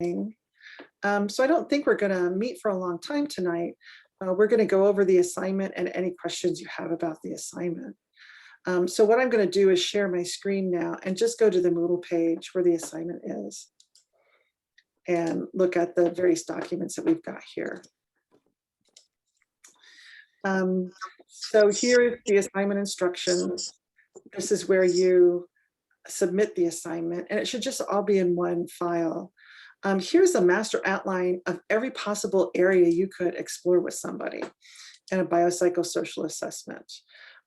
So I don't think we're going to meet for a long time tonight. We're going to go over the assignment and any questions you have about the assignment. So what I'm going to do is share my screen now and just go to the Moodle page where the assignment is and look at the various documents that we've got here. So here is the assignment instructions. This is where you submit the assignment, and it should just all be in one file. Here's a master outline of every possible area you could explore with somebody in a biopsychosocial assessment.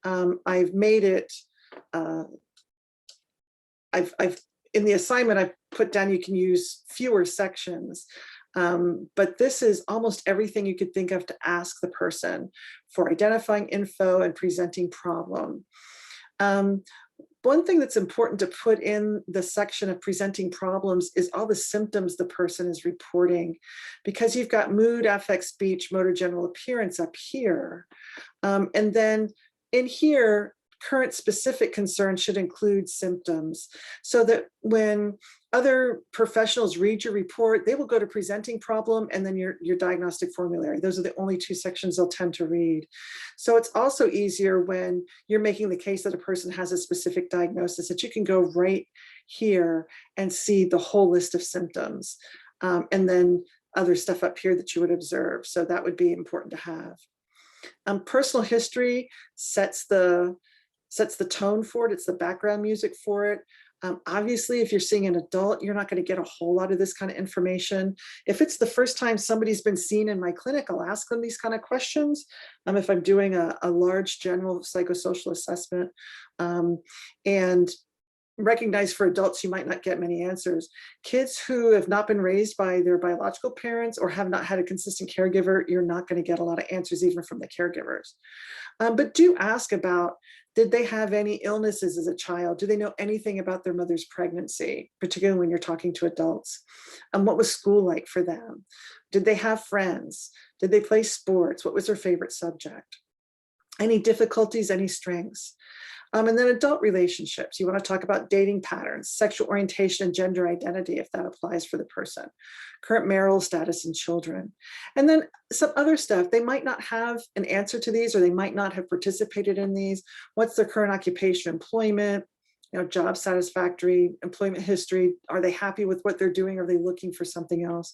I've made it, in the assignment, I put down you can use fewer sections, but this is almost everything you could think of to ask the person for identifying info and presenting problem. One thing that's important to put in the section of presenting problems is all the symptoms the person is reporting, because you've got mood, affect, speech, motor, general appearance up here. And then in here, current specific concerns should include symptoms, so that when other professionals read your report, they will go to presenting problem and then your diagnostic formulary. Those are the only two sections they'll tend to read. So it's also easier when you're making the case that a person has a specific diagnosis, that you can go right here and see the whole list of symptoms, and then other stuff up here that you would observe. So that would be important to have. Personal history sets the tone for it. It's the background music for it. Obviously, if you're seeing an adult, you're not going to get a whole lot of this kind of information. If it's the first time somebody's been seen in my clinic, I'll ask them these kind of questions. If I'm doing a large general psychosocial assessment, and recognize for adults, you might not get many answers. Kids who have not been raised by their biological parents or have not had a consistent caregiver, you're not going to get a lot of answers even from the caregivers. But do ask about, did they have any illnesses as a child? Do they know anything about their mother's pregnancy, particularly when you're talking to adults? What was school like for them? Did they have friends? Did they play sports? What was their favorite subject? Any difficulties, any strengths? And then adult relationships. You want to talk about dating patterns, sexual orientation, and gender identity, if that applies for the person, current marital status, and children. And then some other stuff. They might not have an answer to these, or they might not have participated in these. What's their current occupation, employment, job satisfactory, employment history? Are they happy with what they're doing? Are they looking for something else?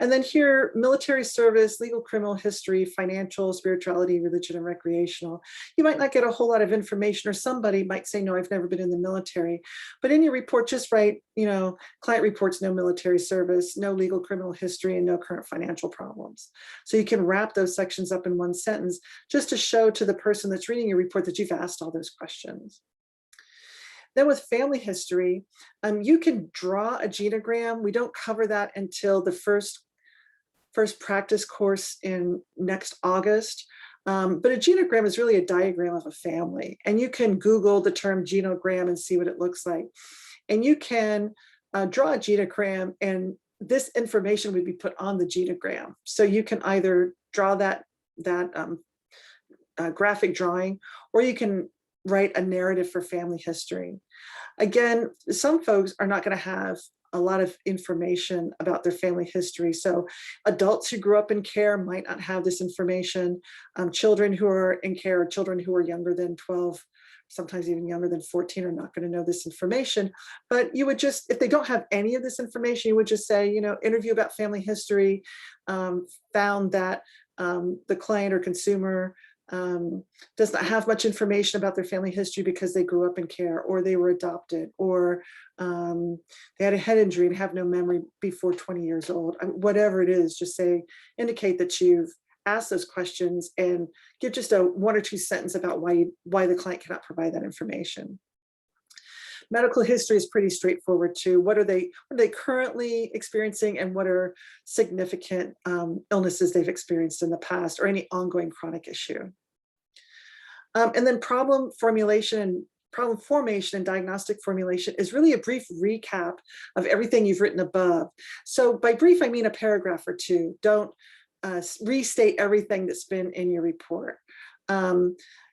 And then here, military service, legal criminal history, financial, spirituality, religion, and recreational. You might not get a whole lot of information, or somebody might say, no, I've never been in the military. But in your report, just write, client reports no military service, no legal criminal history, and no current financial problems. So you can wrap those sections up in one sentence, just to show to the person that's reading your report that you've asked all those questions. Then with family history, you can draw a genogram. We don't cover that until the first practice course in next August. But a genogram is really a diagram of a family. And you can Google the term genogram and see what it looks like. And you can draw a genogram, and this information would be put on the genogram. So you can either draw that graphic drawing, or you can write a narrative for family history. Again, some folks are not going to have a lot of information about their family history. So adults who grew up in care might not have this information. Children who are in care, or children who are younger than 12, sometimes even younger than 14, are not going to know this information. But you would just, if they don't have any of this information, you would just say, interview about family history, found that the client or consumer does not have much information about their family history because they grew up in care, or they were adopted, or they had a head injury and have no memory before 20 years old. Whatever it is, just indicate that you've asked those questions, and give just a 1 or 2 sentence about why the client cannot provide that information. Medical history is pretty straightforward too. What are they currently experiencing, and what are significant illnesses they've experienced in the past, or any ongoing chronic issue. And then problem formation and diagnostic formulation is really a brief recap of everything you've written above. So by brief, I mean a paragraph or two. Don't restate everything that's been in your report.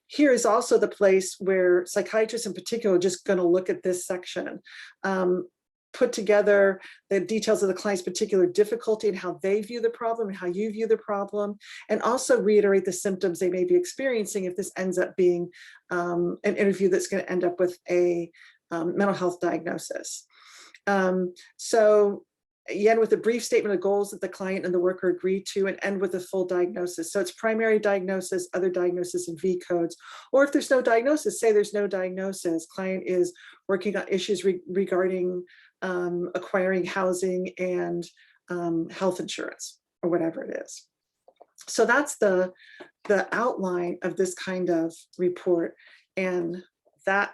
Here is also the place where psychiatrists in particular are just going to look at this section. put together the details of the client's particular difficulty and how they view the problem and how you view the problem, and also reiterate the symptoms they may be experiencing if this ends up being an interview that's going to end up with a mental health diagnosis. So again, with a brief statement of goals that the client and the worker agree to, and end with a full diagnosis. So it's primary diagnosis, other diagnosis, and V codes. Or if there's no diagnosis, say there's no diagnosis, client is working on issues regarding acquiring housing and health insurance, or whatever it is. So that's the outline of this kind of report. And that,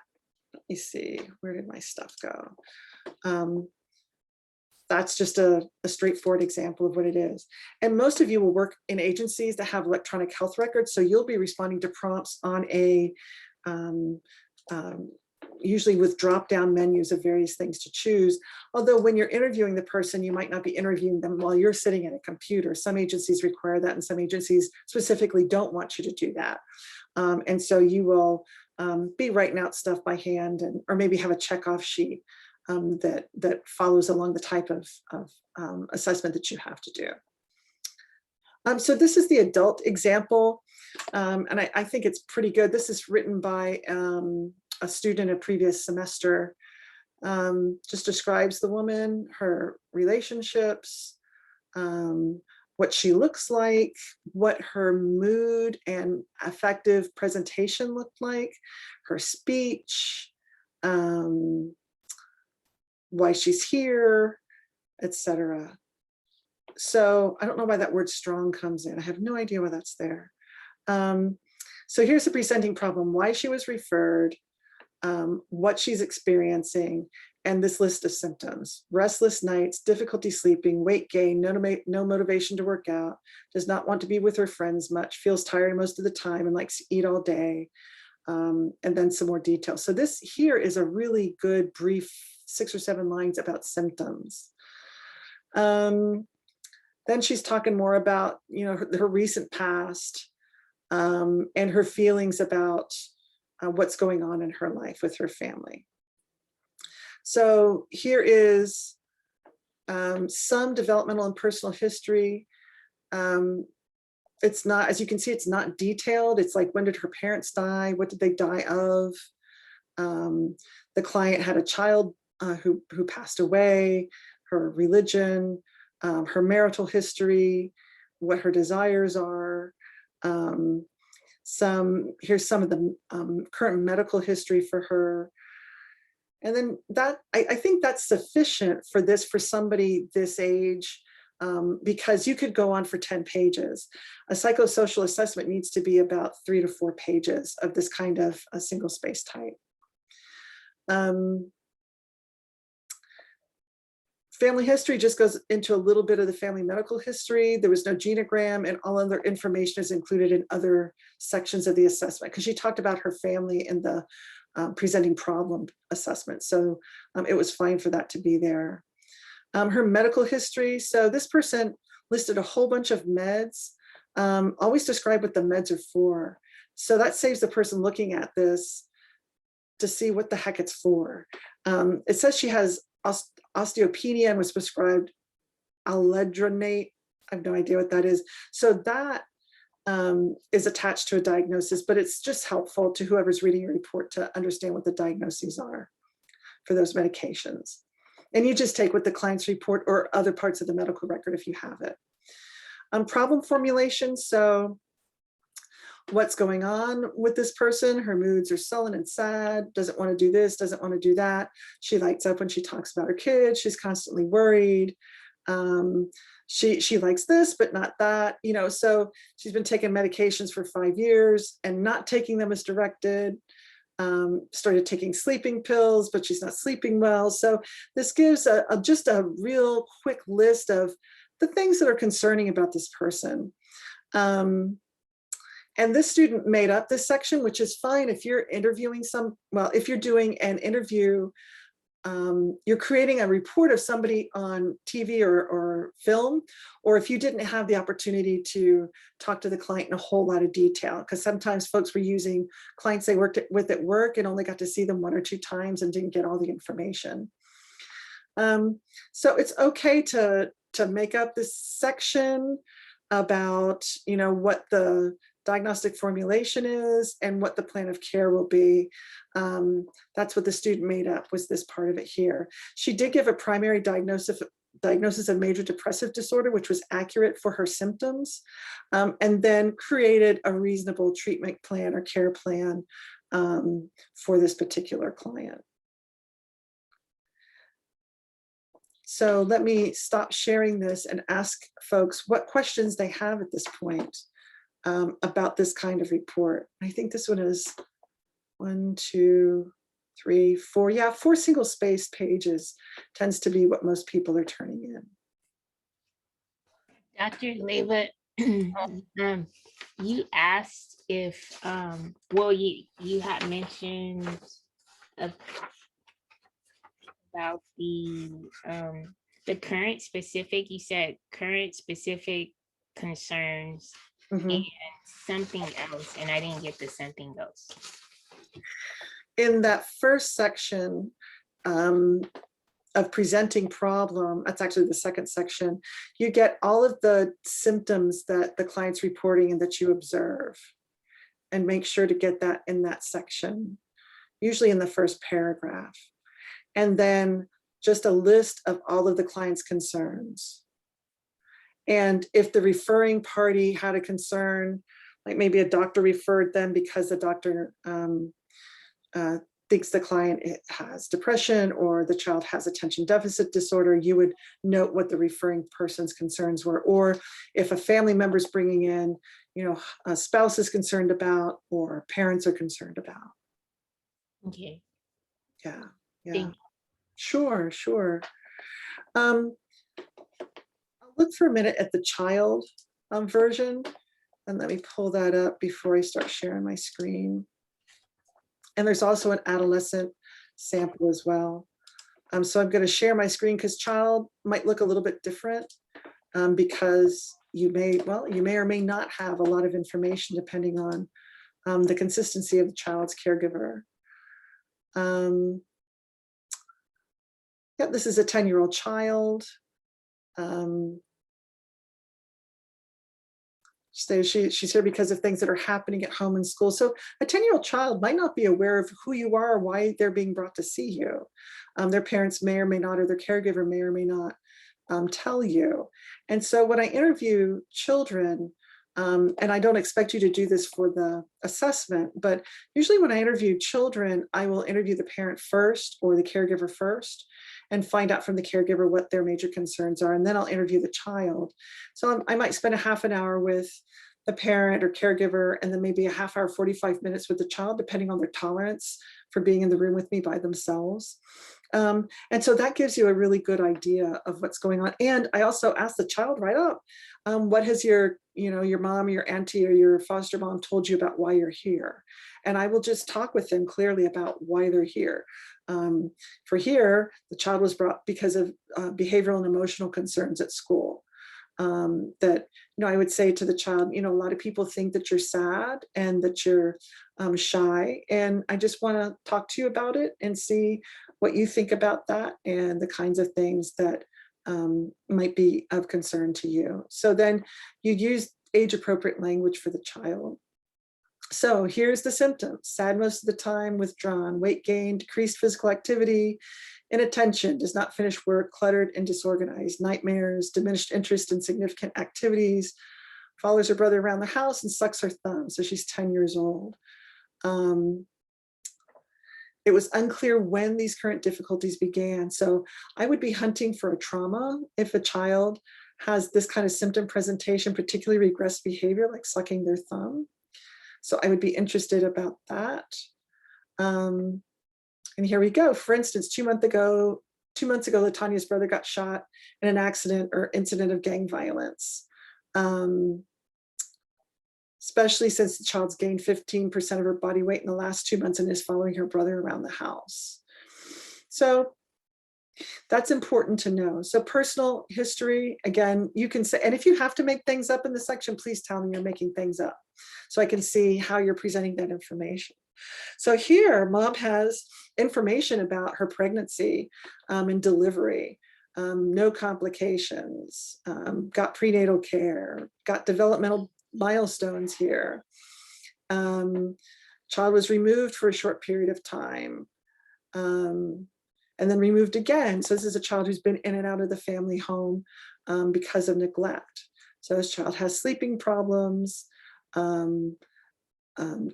let me see, where did my stuff go? That's just a straightforward example of what it is. And most of you will work in agencies that have electronic health records, so you'll be responding to prompts on a, usually with drop-down menus of various things to choose. Although when you're interviewing the person, you might not be interviewing them while you're sitting at a computer. Some agencies require that, and some agencies specifically don't want you to do that. And so you will be writing out stuff by hand, and or maybe have a checkoff sheet that follows along the type of assessment that you have to do. So this is the adult example, and I think it's pretty good. This is written by a student a previous semester. Just describes the woman, her relationships, what she looks like, what her mood and affective presentation looked like, her speech, why she's here, etc. So I don't know why that word strong comes in. I have no idea why that's there. So here's the presenting problem: why she was referred, what she's experiencing, and this list of symptoms: restless nights, difficulty sleeping, weight gain, no motivation to work out, does not want to be with her friends much, feels tired most of the time, and likes to eat all day. And then some more details. So this here is a really good brief 6 or 7 lines about symptoms. Then she's talking more about, you know, her recent past, and her feelings about what's going on in her life with her family. So here is some developmental and personal history. It's not, as you can see, it's not detailed. It's like, when did her parents die? What did they die of? The client had a child who passed away, her religion, her marital history, what her desires are. Here's some of the current medical history for her. And then that, I think that's sufficient for this, for somebody this age, because you could go on for 10 pages. A psychosocial assessment needs to be about 3 to 4 pages of this kind of a single space type. Family history just goes into a little bit of the family medical history. There was no genogram, and all other information is included in other sections of the assessment, because she talked about her family in the presenting problem assessment. So it was fine for that to be there. Her medical history. So this person listed a whole bunch of meds. Always describe what the meds are for. So that saves the person looking at this to see what the heck it's for. It says she has osteopenia and was prescribed alendronate. I have no idea what that is. So that is attached to a diagnosis, but it's just helpful to whoever's reading your report to understand what the diagnoses are for those medications. And you just take what the client's report or other parts of the medical record if you have it. Problem formulation. So what's going on with this person? Her moods are sullen and sad, doesn't want to do this, doesn't want to do that. She lights up when she talks about her kids. She's constantly worried. She likes this, but not that, you know, so she's been taking medications for 5 years and not taking them as directed. Started taking sleeping pills, but she's not sleeping well. So this gives just a real quick list of the things that are concerning about this person. And this student made up this section, which is fine if you're interviewing if you're doing an interview, you're creating a report of somebody on TV or film, or if you didn't have the opportunity to talk to the client in a whole lot of detail, because sometimes folks were using clients they worked with at work and only got to see them 1 or 2 times and didn't get all the information. So it's okay to make up this section about, you know, what the diagnostic formulation is and what the plan of care will be. That's what the student made up, was this part of it here. She did give a primary diagnosis of major depressive disorder, which was accurate for her symptoms, and then created a reasonable treatment plan or care plan for this particular client. So let me stop sharing this and ask folks what questions they have at this point about this kind of report. I think this one is 1, 2, 3, 4. Yeah, 4 single-spaced pages tends to be what most people are turning in. Dr. Leva, you asked if, well, you had mentioned about the current specific, you said current specific concerns and something else, and I didn't get the something else. In that first section of presenting problem, that's actually the second section, you get all of the symptoms that the client's reporting and that you observe, and make sure to get that in that section, usually in the first paragraph. And then just a list of all of the client's concerns. And if the referring party had a concern, like maybe a doctor referred them because the doctor thinks the client has depression or the child has attention deficit disorder, you would note what the referring person's concerns were. Or if a family member's bringing in, you know, a spouse is concerned about or parents are concerned about. Okay. Yeah, yeah. Sure, sure. I'll look for a minute at the child version, and let me pull that up before I start sharing my screen. And there's also an adolescent sample as well. So I'm going to share my screen because child might look a little bit different because you may or may not have a lot of information depending on the consistency of the child's caregiver. Yep, this is a 10-year-old child. So she's here because of things that are happening at home and school. So a 10-year-old child might not be aware of who you are or why they're being brought to see you. Their parents may or may not, or their caregiver may or may not tell you. And so when I interview children, and I don't expect you to do this for the assessment, but usually when I interview children, I will interview the parent first or the caregiver first and find out from the caregiver what their major concerns are. And then I'll interview the child. So I might spend a half an hour with the parent or caregiver, and then maybe a half hour, 45 minutes with the child, depending on their tolerance for being in the room with me by themselves. And so that gives you a really good idea of what's going on. And I also ask the child right up, what has your mom, your auntie, or your foster mom told you about why you're here? And I will just talk with them clearly about why they're here. For here, the child was brought because of behavioral and emotional concerns at school. That, I would say to the child, a lot of people think that you're sad and that you're shy. And I just want to talk to you about it and see what you think about that and the kinds of things that might be of concern to you. So then you use age-appropriate language for the child. So here's the symptoms: sad most of the time, withdrawn, weight gain, decreased physical activity, inattention, does not finish work, cluttered and disorganized, nightmares, diminished interest in significant activities, follows her brother around the house and sucks her thumb. So she's 10 years old. It was unclear when these current difficulties began. So I would be hunting for a trauma if a child has this kind of symptom presentation, particularly regressive behavior like sucking their thumb. So I would be interested about that. And here we go. For instance, 2 months ago, Latanya's brother got shot in an accident or incident of gang violence. Especially since the child's gained 15% of her body weight in the last 2 months and is following her brother around the house. So that's important to know. So personal history, again, you can say, and if you have to make things up in the section, please tell me you're making things up so I can see how you're presenting that information. So here, mom has information about her pregnancy and delivery, no complications, got prenatal care, got developmental milestones here. Child was removed for a short period of time, and then removed again. So this is a child who's been in and out of the family home because of neglect. So this child has sleeping problems,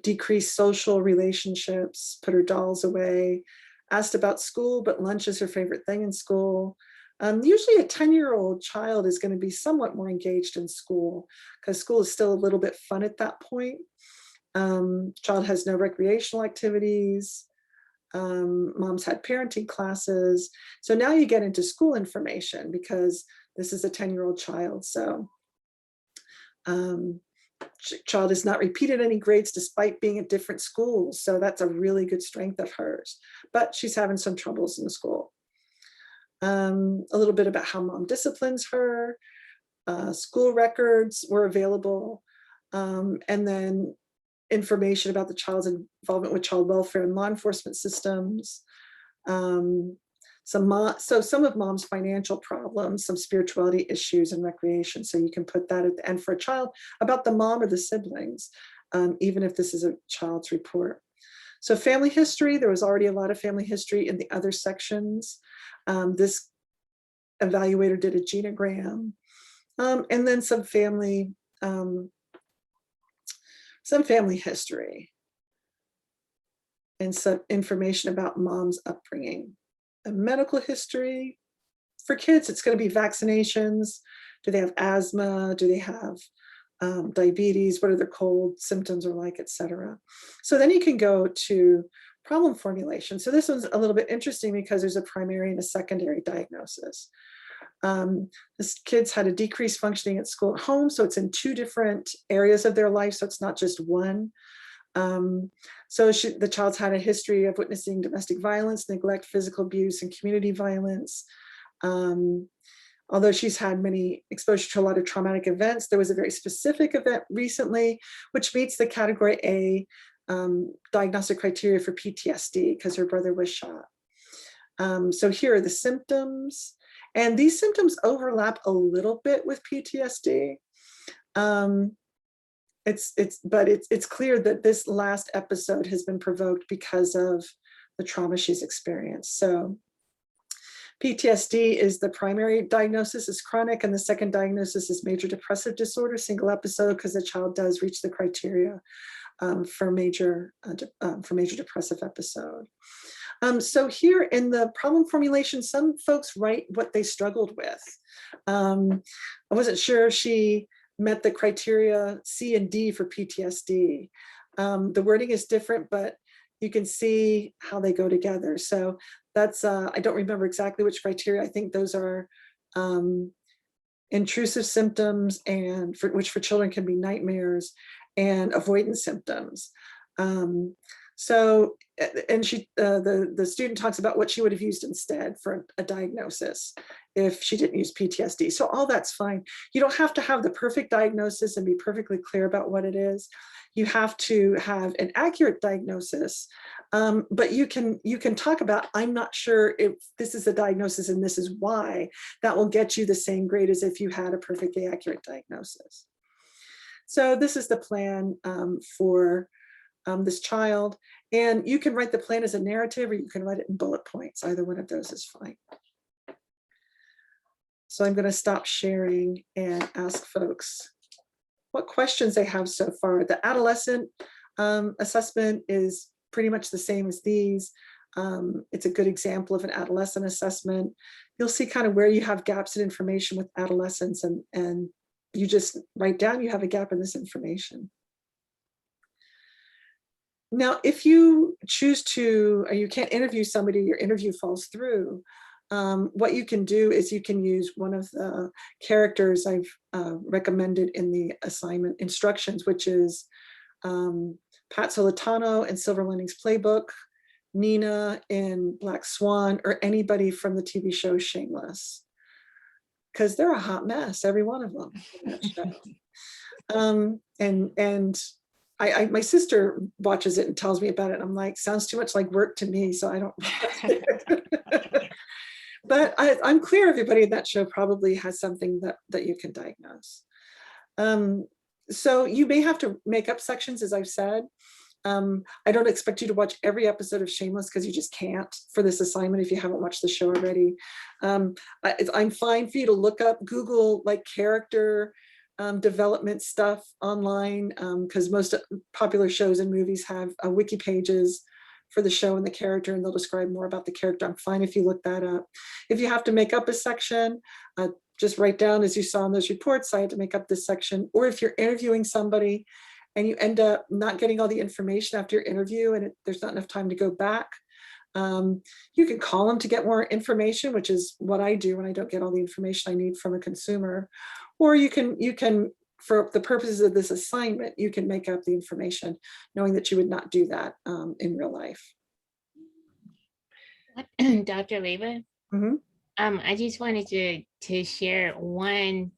decreased social relationships, put her dolls away, asked about school, but lunch is her favorite thing in school. Usually a 10-year-old child is going to be somewhat more engaged in school because school is still a little bit fun at that point. Child has no recreational activities. Mom's had parenting classes. So now you get into school information because this is a 10-year-old child. So child has not repeated any grades despite being at different schools. So that's a really good strength of hers, but she's having some troubles in the school. A little bit about how mom disciplines her. School records were available. And then information about the child's involvement with child welfare and law enforcement systems. Some of mom's financial problems, some spirituality issues and recreation. So you can put that at the end for a child about the mom or the siblings, even if this is a child's report. So family history, there was already a lot of family history in the other sections. This evaluator did a genogram, and then some family history and some information about mom's upbringing. A medical history for kids, it's going to be vaccinations. Do they have asthma? Do they have diabetes? What are their cold symptoms are like, etc. So then you can go to problem formulation. So this one's a little bit interesting because there's a primary and a secondary diagnosis. This kids had a decreased functioning at school at home, so it's in two different areas of their life, so it's not just one. The child's had a history of witnessing domestic violence, neglect, physical abuse, and community violence. Although she's had many exposure to a lot of traumatic events, there was a very specific event recently, which meets the category A diagnostic criteria for PTSD because her brother was shot. So here are the symptoms. And these symptoms overlap a little bit with PTSD. It's clear that this last episode has been provoked because of the trauma she's experienced. So PTSD is the primary diagnosis, is chronic, and the second diagnosis is major depressive disorder, single episode, because the child does reach the criteria for major depressive episode. So here in the problem formulation, some folks write what they struggled with. I wasn't sure if she met the criteria C and D for PTSD. The wording is different, but you can see how they go together. So that's, I don't remember exactly which criteria. I think those are intrusive symptoms, and which for children can be nightmares, and avoidance symptoms. So, and the student talks about what she would have used instead for a diagnosis if she didn't use PTSD. So all that's fine. You don't have to have the perfect diagnosis and be perfectly clear about what it is. You have to have an accurate diagnosis, but you can talk about, I'm not sure if this is a diagnosis and this is why. That will get you the same grade as if you had a perfectly accurate diagnosis. So this is the plan for this child, and you can write the plan as a narrative or you can write it in bullet points. Either one of those is fine. So I'm going to stop sharing and ask folks what questions they have so far. The adolescent assessment is pretty much the same as these. It's a good example of an adolescent assessment. You'll see kind of where you have gaps in information with adolescents, and you just write down you have a gap in this information. Now, if you choose to, or you can't interview somebody, your interview falls through, what you can do is you can use one of the characters I've recommended in the assignment instructions, which is Pat Solitano in Silver Linings Playbook, Nina in Black Swan, or anybody from the TV show Shameless, because they're a hot mess, every one of them. In that show. And My sister watches it and tells me about it. And I'm like, sounds too much like work to me, so I don't watch it. But I'm clear everybody in that show probably has something that you can diagnose. So you may have to make up sections, as I've said. I don't expect you to watch every episode of Shameless because you just can't for this assignment if you haven't watched the show already. I'm fine for you to look up, Google like character development stuff online, because most popular shows and movies have wiki pages for the show and the character, and they'll describe more about the character. I'm fine if you look that up. If you have to make up a section, just write down, as you saw in those reports, I had to make up this section. Or if you're interviewing somebody and you end up not getting all the information after your interview and there's not enough time to go back, you can call them to get more information, which is what I do when I don't get all the information I need from a consumer. Or you can, for the purposes of this assignment, you can make up the information, knowing that you would not do that in real life. Dr. Leva, Mhm. I just wanted to share one.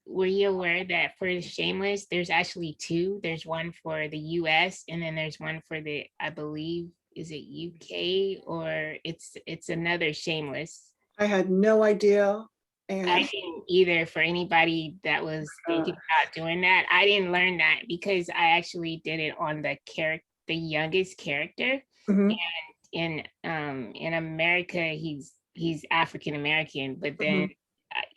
Were you aware that for Shameless, there's actually two? There's one for the US and then there's one for the, I believe, is it UK, or it's another Shameless? I had no idea. I And didn't either. For anybody that was thinking about doing that, I didn't learn that because I actually did it on the youngest character. mhm, In America, he's African American, but then mhm.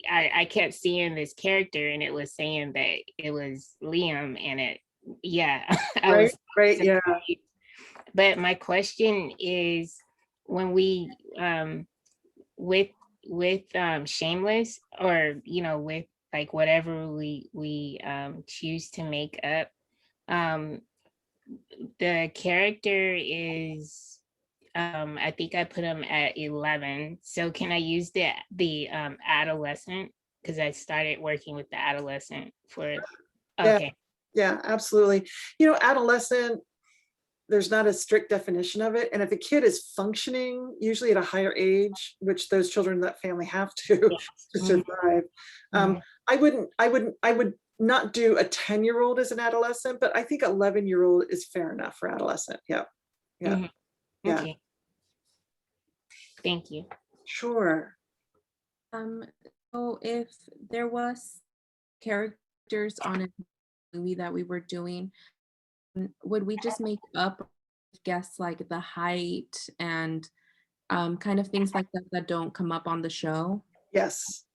I kept seeing this character and it was saying that it was Liam, and it, yeah, I Right, was right, yeah. surprised. But my question is, when we with Shameless, or with like whatever we choose to make up, um the character is, I think I put him at 11. So can I use the adolescent? Because I started working with the adolescent for, Yeah, okay. yeah, absolutely. Adolescent, there's not a strict definition of it. And if a kid is functioning, usually at a higher age, which those children in that family have to to Mhm, survive, mhm, I would not do a 10-year-old as an adolescent, but I think 11-year-old is fair enough for adolescent. Yeah, yeah, mhm. yeah, Okay, thank you. sure. Um, so if there was characters on a movie that we were doing, would we just make up, guess like the height and kind of things like that that don't come up on the show? Yes.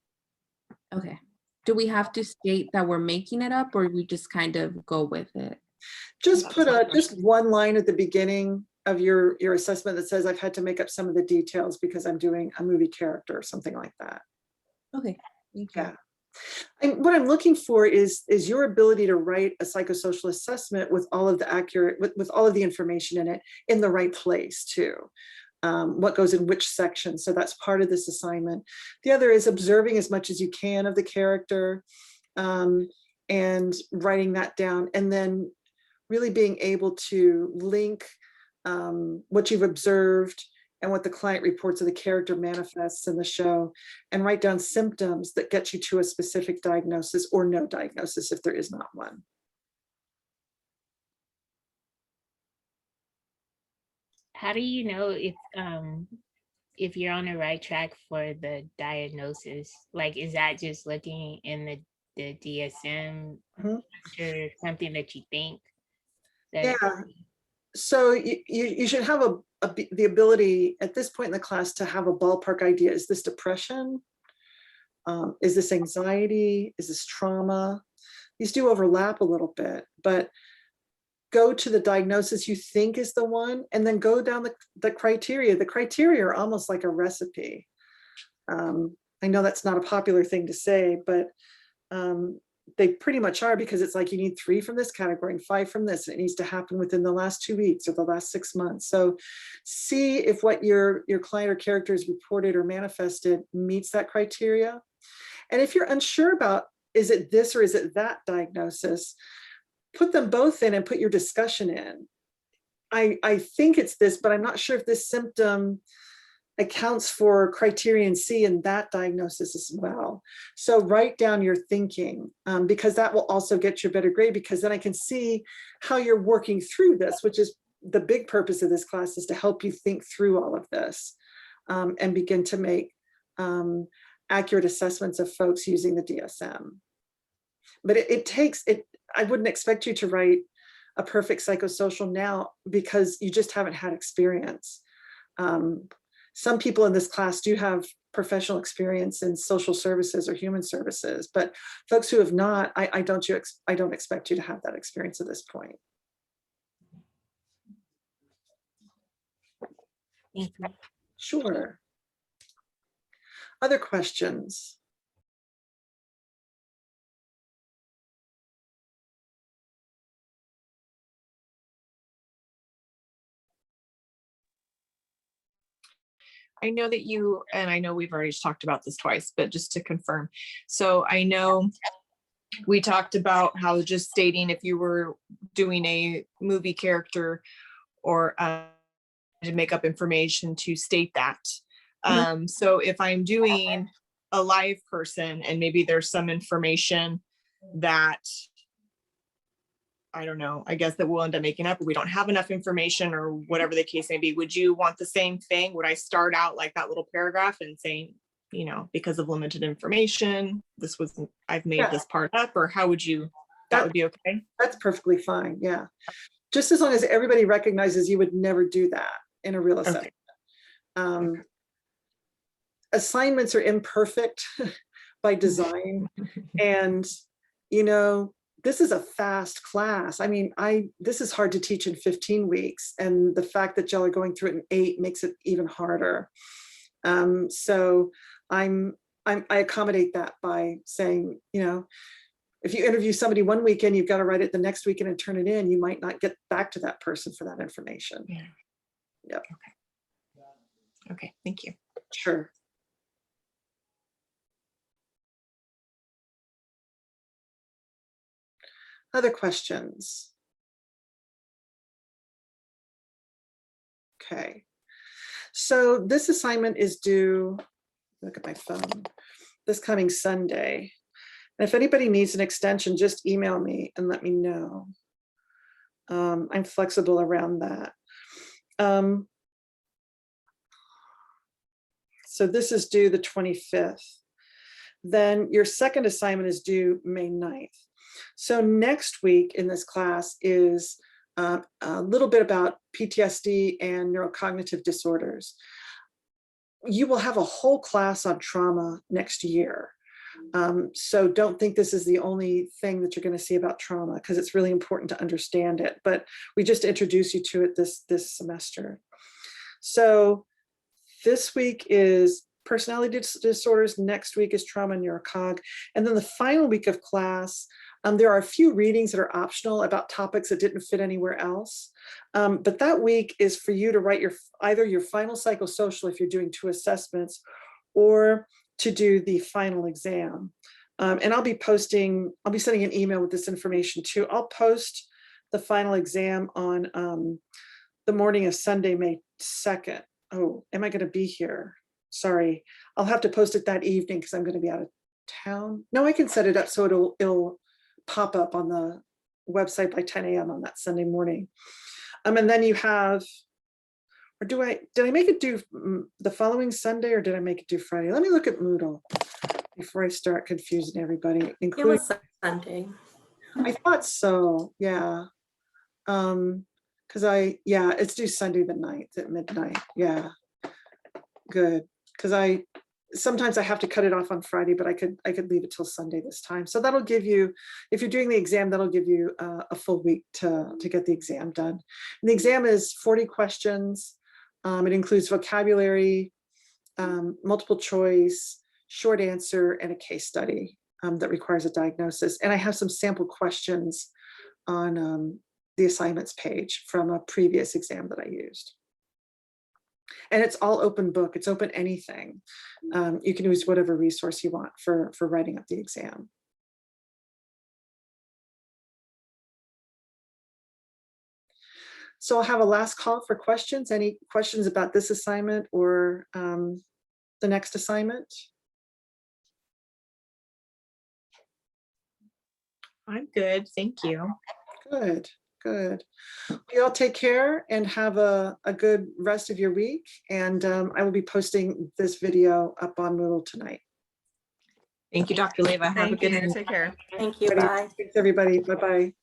Okay. Do we have to state that we're making it up, or we just kind of go with it? Just put just one line at the beginning of your assessment that says, I've had to make up some of the details because I'm doing a movie character or something like that. Okay, thank you. Yeah. And what I'm looking for is your ability to write a psychosocial assessment with all of the with all of the information in it in the right place too. What goes in which section. So that's part of this assignment. The other is observing as much as you can of the character, and writing that down, and then really being able to link what you've observed and what the client reports of the character manifests in the show, and write down symptoms that get you to a specific diagnosis or no diagnosis if there is not one. How do you know if you're on the right track for the diagnosis? Like, is that just looking in the DSM, Mhm. or something that you think that Yeah. So you should have the ability at this point in the class to have a ballpark idea. Is this depression? Is this anxiety? Is this trauma? These do overlap a little bit, but go to the diagnosis you think is the one, and then go down the criteria. The criteria are almost like a recipe. I know that's not a popular thing to say, but they pretty much are, because it's like you need 3 from this category and 5 from this, and it needs to happen within the last 2 weeks or the last 6 months. So see if what your client or character has reported or manifested meets that criteria. And if you're unsure about, is it this or is it that diagnosis, put them both in and put your discussion in. I think it's this, but I'm not sure if this symptom accounts for criterion C in that diagnosis as well. So write down your thinking, because that will also get you a better grade, because then I can see how you're working through this, which is the big purpose of this class, is to help you think through all of this, and begin to make accurate assessments of folks using the DSM. But it takes it. I wouldn't expect you to write a perfect psychosocial now, because you just haven't had experience. Some people in this class do have professional experience in social services or human services, but folks who have not, I don't expect you to have that experience at this point. Thank you. Sure. Other questions? I know that you, and I know we've already talked about this twice, but just to confirm. So I know we talked about how just stating if you were doing a movie character or to make up information to state that. So if I'm doing a live person and maybe there's some information that, I don't know, I guess that we'll end up making up, but we don't have enough information or whatever the case may be, would you want the same thing? Would I start out like that little paragraph and saying, you know, because of limited information, this was, I've made this part up, or how would you, that would be okay? That's perfectly fine, yeah. Just as long as everybody recognizes you would never do that in a real assessment. Okay. Assignments are imperfect by design. And, you know, this is a fast class. I mean, this is hard to teach in 15 weeks. And the fact that y'all are going through it in 8 makes it even harder. So I accommodate that by saying, you know, if you interview somebody one weekend, you've got to write it the next weekend and turn it in. You might not get back to that person for that information. Yeah. Yep. Okay. Okay. Thank you. Sure. Other questions? Okay. So this assignment is due, look at my phone, this coming Sunday. And if anybody needs an extension, just email me and let me know. I'm flexible around that. So this is due the 25th. Then your second assignment is due May 9th. So next week in this class is a little bit about PTSD and neurocognitive disorders. You will have a whole class on trauma next year. So don't think this is the only thing that you're going to see about trauma, because it's really important to understand it. But we just introduce you to it this semester. So this week is personality disorders. Next week is trauma and neurocog. And then the final week of class, there are a few readings that are optional about topics that didn't fit anywhere else. But that week is for you to write either your final psychosocial if you're doing 2 assessments, or to do the final exam. And I'll be sending an email with this information too. I'll post the final exam on the morning of Sunday, May 2nd. Oh, am I going to be here? Sorry, I'll have to post it that evening because I'm going to be out of town. No, I can set it up so it'll pop up on the website by 10 a.m. on that Sunday morning. And then you have, or did I make it due the following Sunday, or did I make it due Friday? Let me look at Moodle before I start confusing everybody. It was Sunday. I thought so, yeah. Because it's due Sunday the 9th at midnight. Yeah, good. Because sometimes I have to cut it off on Friday, but I could leave it till Sunday this time. So that'll give you, if you're doing the exam, that'll give you a full week to get the exam done. And the exam is 40 questions. It includes vocabulary, multiple choice, short answer, and a case study that requires a diagnosis. And I have some sample questions on the assignments page from a previous exam that I used. And it's all open book, it's open anything. You can use whatever resource you want for writing up the exam. So I'll have a last call for questions. Any questions about this assignment or the next assignment? I'm good, thank you. Good, good. You all take care and have a good rest of your week. And I will be posting this video up on Moodle tonight. Thank you, Dr. Leva. Have a Thank good you. night. Take care. Thank you. Bye. Thanks, everybody. Bye-bye.